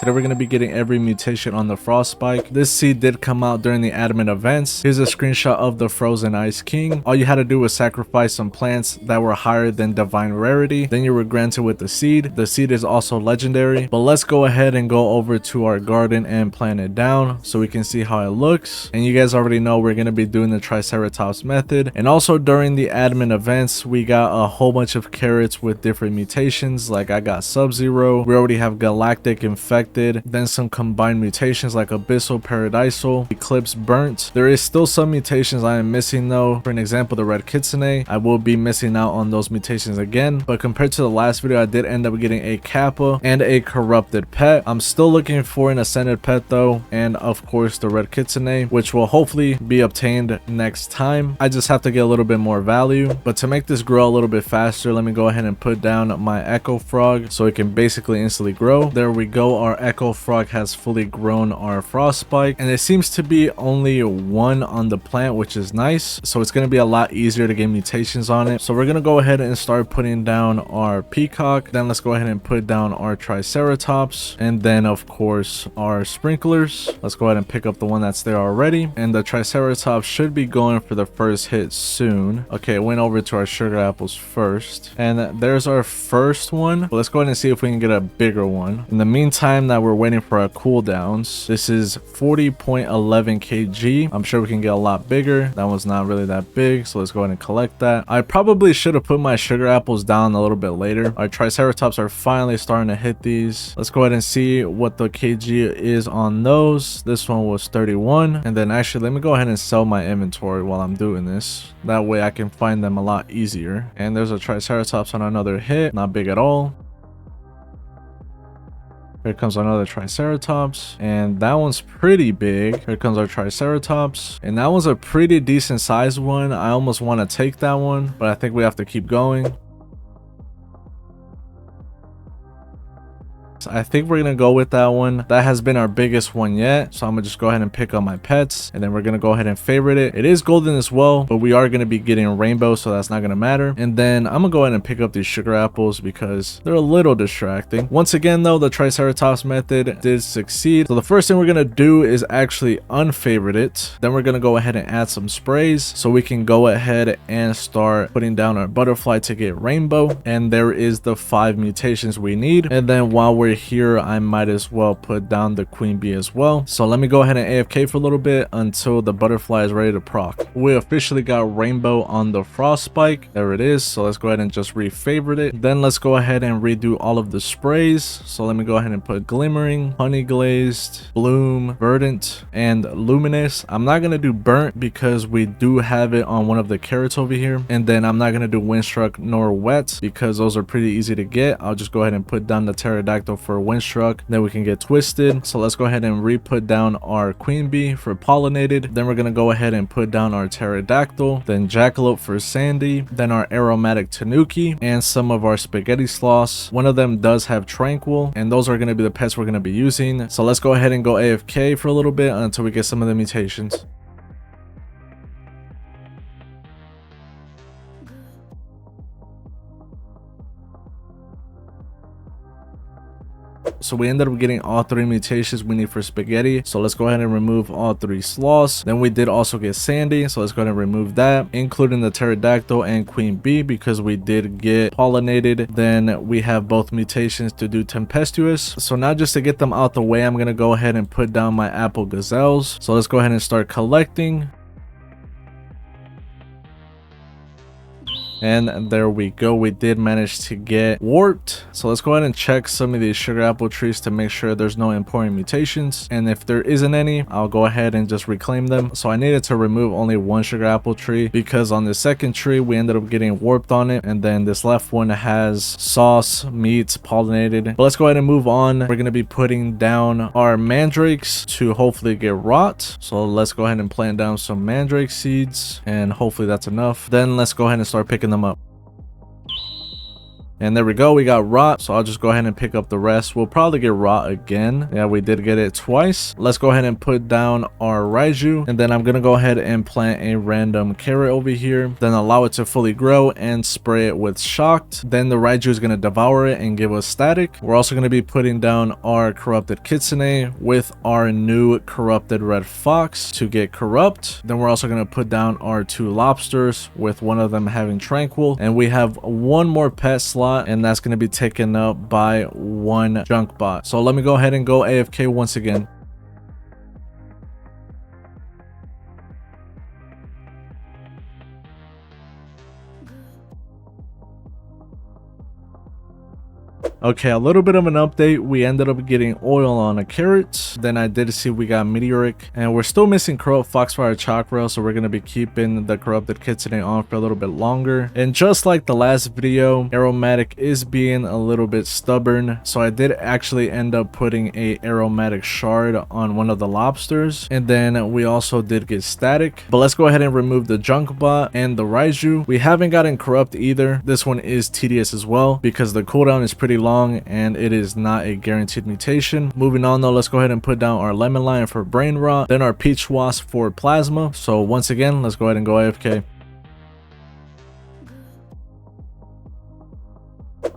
Today we're going to be getting every mutation on the Frostspike. This seed did come out during the admin events. Here's a screenshot of the Frozen Ice King. All you had to do was sacrifice some plants that were higher than divine rarity. Then you were granted with the seed. The seed is also legendary. But let's go ahead and go over to our garden and plant it down so we can see how it looks. And you guys already know we're going to be doing the Triceratops method. And also during the admin events, we got a whole bunch of carrots with different mutations. Like I got Sub-Zero. We already have Galactic, Infected. Then some combined mutations like Abyssal, Paradisal, Eclipse, Burnt. There is still some mutations I am missing though. For an example, the Red Kitsune. I will be missing out on those mutations again. But compared to the last video, I did end up getting a Kappa and a Corrupted pet. I'm still looking for an Ascended pet though. And of course the Red Kitsune, which will hopefully be obtained next time. I just have to get a little bit more value. But to make this grow a little bit faster, let me go ahead and put down my Echo Frog so it can basically instantly grow. There we go. Our Echo Frog has fully grown our Frostspike, and it seems to be only one on the plant, which is nice. So it's going to be a lot easier to get mutations on it. So we're going to go ahead and start putting down our Peacock. Then let's go ahead and put down our Triceratops, and then of course our sprinklers. Let's go ahead and pick up the one that's there already, and the Triceratops should be going for the first hit soon. Okay, it went over to our sugar apples first, and there's our first one. But let's go ahead and see if we can get a bigger one. In the meantime that we're waiting for our cooldowns, this is 40.11 kg. I'm sure we can get a lot bigger. That one's not really that big, so let's go ahead and collect that. I probably should have put my sugar apples down a little bit later. Our Triceratops are finally starting to hit these. Let's go ahead and see what the kg is on those. This one was 31. And then actually let me go ahead and sell my inventory while I'm doing this. That way I can find them a lot easier. And there's a Triceratops on another hit. Not big at all. Here comes another Triceratops, and that one's pretty big. Here comes our Triceratops, and that one's a pretty decent sized one. I almost want to take that one, but I think we have to keep going. I think we're gonna go with that one. That has been our biggest one yet, so I'm gonna just go ahead and pick up my pets, and then we're gonna go ahead and favorite it. It is golden as well, but we are gonna be getting rainbow, so that's not gonna matter. And then I'm gonna go ahead and pick up these sugar apples because they're a little distracting. Once again though, the Triceratops method did succeed. So the first thing we're gonna do is actually unfavorite it. Then we're gonna go ahead and add some sprays so we can go ahead and start putting down our butterfly to get rainbow. And there is the 5 mutations we need. And then while we're here, I might as well put down the queen bee as well. So let me go ahead and AFK for a little bit until the butterfly is ready to proc. We officially got rainbow on the Frostspike. There it is. So let's go ahead and just re-favorite it. Then let's go ahead and redo all of the sprays. So let me go ahead and put glimmering, honey glazed, bloom, verdant, and luminous. I'm not gonna do burnt because we do have it on one of the carrots over here. And then I'm not gonna do windstruck nor wet because those are pretty easy to get. I'll just go ahead and put down the pterodactyl for windstruck, then we can get twisted. So let's go ahead and re-put down our queen bee for pollinated. Then we're gonna go ahead and put down our pterodactyl, then jackalope for sandy, then our aromatic tanuki, and some of our spaghetti sloths. One of them does have tranquil, and those are gonna be the pets we're gonna be using. So let's go ahead and go AFK for a little bit until we get some of the mutations. So we ended up getting all 3 mutations we need for spaghetti. So let's go ahead and remove all 3 sloths. Then we did also get sandy, so let's go ahead and remove that, including the pterodactyl and queen bee because we did get pollinated. Then we have both mutations to do tempestuous. So now just to get them out the way, I'm gonna go ahead and put down my apple gazelles. So let's go ahead and start collecting. And there we go. We did manage to get warped. So let's go ahead and check some of these sugar apple trees to make sure there's no important mutations. And if there isn't any, I'll go ahead and just reclaim them. So I needed to remove only 1 sugar apple tree because on the second tree, we ended up getting warped on it. And then this left one has sauce, meats, pollinated. But let's go ahead and move on. We're going to be putting down our mandrakes to hopefully get rot. So let's go ahead and plant down some mandrake seeds. And hopefully that's enough. Then let's go ahead and start picking them up. And there we go, we got rot. So I'll just go ahead and pick up the rest. We'll probably get rot again. Yeah, we did get it twice. Let's go ahead and put down our Raiju, and then I'm gonna go ahead and plant a random carrot over here, then allow it to fully grow and spray it with shocked. Then the Raiju is gonna devour it and give us static. We're also gonna be putting down our corrupted kitsune with our new corrupted red fox to get corrupt. Then we're also gonna put down our 2 lobsters with one of them having tranquil, and we have one more pet slot, and that's gonna be taken up by 1 junk bot. So let me go ahead and go AFK once again. Okay, a little bit of an update. We ended up getting oil on a carrot. Then I did see we got meteoric, and we're still missing corrupt foxfire chakra, so we're gonna be keeping the corrupted kitsune on for a little bit longer. And just like the last video, aromatic is being a little bit stubborn, so I did actually end up putting a aromatic shard on one of the lobsters, and then we also did get static. But let's go ahead and remove the junk bot and the Raiju. We haven't gotten corrupt either. This one is tedious as well because the cooldown is pretty long and it is not a guaranteed mutation. Moving on though, let's go ahead and put down our lemon lion for brain rot, then our peach wasp for plasma. So once again, let's go ahead and go AFK.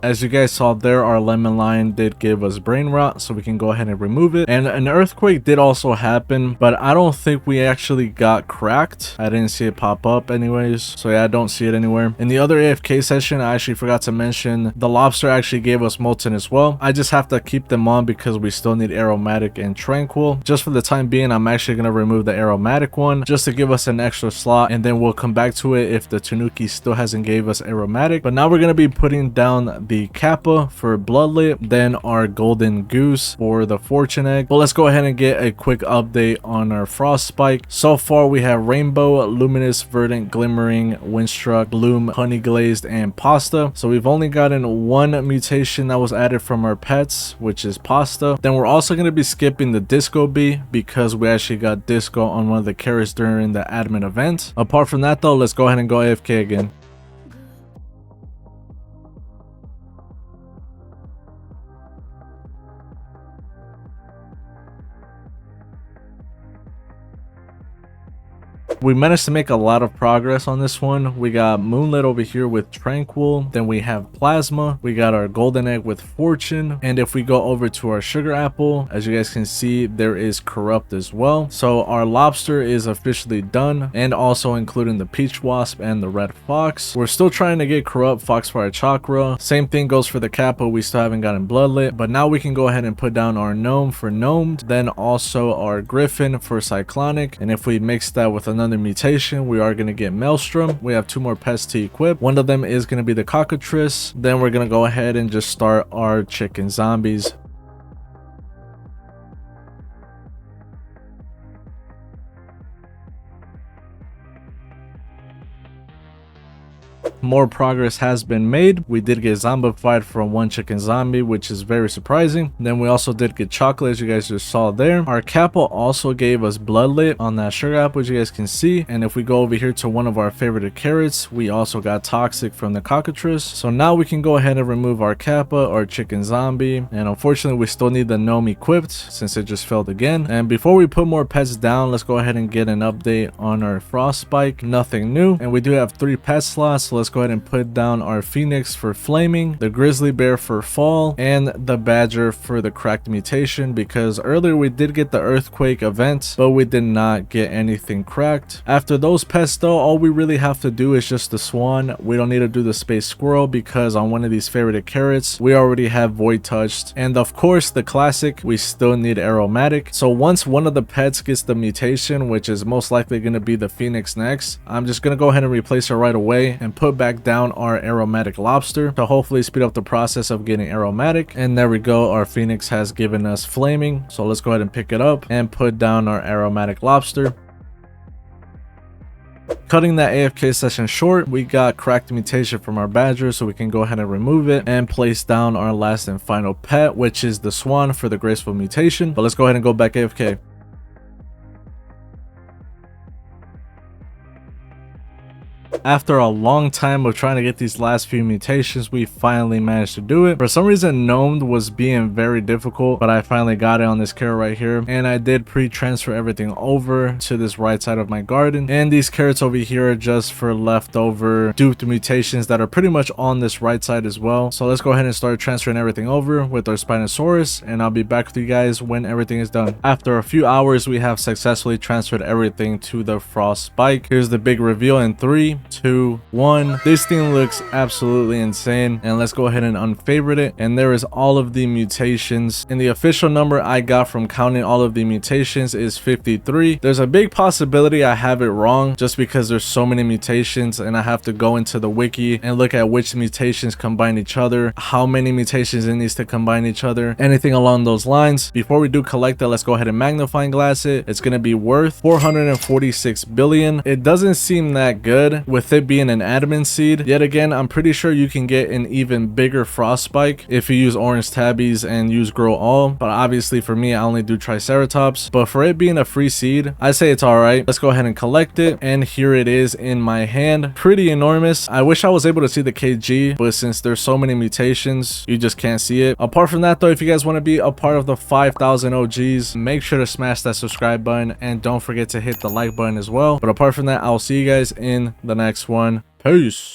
As you guys saw there, our lemon lion did give us brain rot, so we can go ahead and remove it. And an earthquake did also happen, but I don't think we actually got cracked. I didn't see it pop up anyways, so yeah, I don't see it anywhere. In the other AFK session, I actually forgot to mention the lobster actually gave us molten as well. I just have to keep them on because we still need aromatic and tranquil. Just for the time being, I'm actually going to remove the aromatic one just to give us an extra slot, and then we'll come back to it if the Tanuki still hasn't gave us aromatic. But now we're going to be putting down the Kappa for bloodlet, then our golden goose for the fortune egg. But let's go ahead and get a quick update on our Frostspike. So far we have rainbow, luminous, verdant, glimmering, windstruck, bloom, honey glazed, and pasta. So we've only gotten 1 mutation that was added from our pets, which is pasta. Then we're also going to be skipping the disco bee because we actually got disco on one of the carrots during the admin event. Apart from that though, let's go ahead and go AFK again. We managed to make a lot of progress on this one. We got moonlit over here with tranquil, then we have plasma, we got our golden egg with fortune, and if we go over to our sugar apple, as you guys can see, there is corrupt as well. So our lobster is officially done, and also including the peach wasp and the red fox. We're still trying to get corrupt foxfire chakra. Same thing goes for the kappa. We still haven't gotten bloodlit, but now we can go ahead and put down our gnome for gnomed, then also our griffin for cyclonic, and if we mix that with another mutation, we are going to get maelstrom. We have 2 more pets to equip. One of them is going to be the cockatrice. Then we're going to go ahead and just start our chicken zombies. More progress has been made. We did get zombified from 1 chicken zombie, which is very surprising. Then we also did get chocolate, as you guys just saw there. Our kappa also gave us bloodlit on that sugar apple, as you guys can see. And if we go over here to one of our favorite carrots, we also got toxic from the cockatrice. So now we can go ahead and remove our kappa, our chicken zombie, and unfortunately we still need the gnome equipped since it just failed again. And before we put more pets down, let's go ahead and get an update on our Frostspike. Nothing new, and we do have 3 pet slots, so let's go ahead and put down our phoenix for flaming, the grizzly bear for fall, and the badger for the cracked mutation, because earlier we did get the earthquake event, but we did not get anything cracked. After those pets though, all we really have to do is just the swan. We don't need to do the space squirrel because on one of these favorited carrots we already have void touched, and of course the classic, we still need aromatic. So once one of the pets gets the mutation, which is most likely going to be the phoenix next, I'm just going to go ahead and replace her right away and put back down our aromatic lobster to hopefully speed up the process of getting aromatic. And there we go, our phoenix has given us flaming, so let's go ahead and pick it up and put down our aromatic lobster. Cutting that AFK session short, we got cracked mutation from our badger, so we can go ahead and remove it and place down our last and final pet, which is the swan for the graceful mutation. But let's go ahead and go back AFK. After a long time of trying to get these last few mutations, we finally managed to do it. For some reason, Gnomed was being very difficult, but I finally got it on this carrot right here. And I did pre-transfer everything over to this right side of my garden. And these carrots over here are just for leftover duped mutations that are pretty much on this right side as well. So let's go ahead and start transferring everything over with our Spinosaurus, and I'll be back with you guys when everything is done. After a few hours, we have successfully transferred everything to the Frostspike. Here's the big reveal in 3, 2, 1. This thing looks absolutely insane, and let's go ahead and unfavorite it. And there is all of the mutations, and the official number I got from counting all of the mutations is 53. There's a big possibility I have it wrong just because there's so many mutations, and I have to go into the wiki and look at which mutations combine each other, how many mutations it needs to combine each other, anything along those lines. Before we do collect it, let's go ahead and magnifying glass it. It's going to be worth 446 billion. It doesn't seem that good with it being an admin seed. Yet again, I'm pretty sure you can get an even bigger Frostspike if you use orange tabbies and use grow all, but obviously for me I only do triceratops. But for it being a free seed, I say it's all right. Let's go ahead and collect it, and here it is in my hand. Pretty enormous. I wish I was able to see the kg, but since there's so many mutations, you just can't see it. Apart from that though, if you guys want to be a part of the 5,000 OGs, make sure to smash that subscribe button, and don't forget to hit the like button as well. But apart from that, I'll see you guys in the next one. Peace.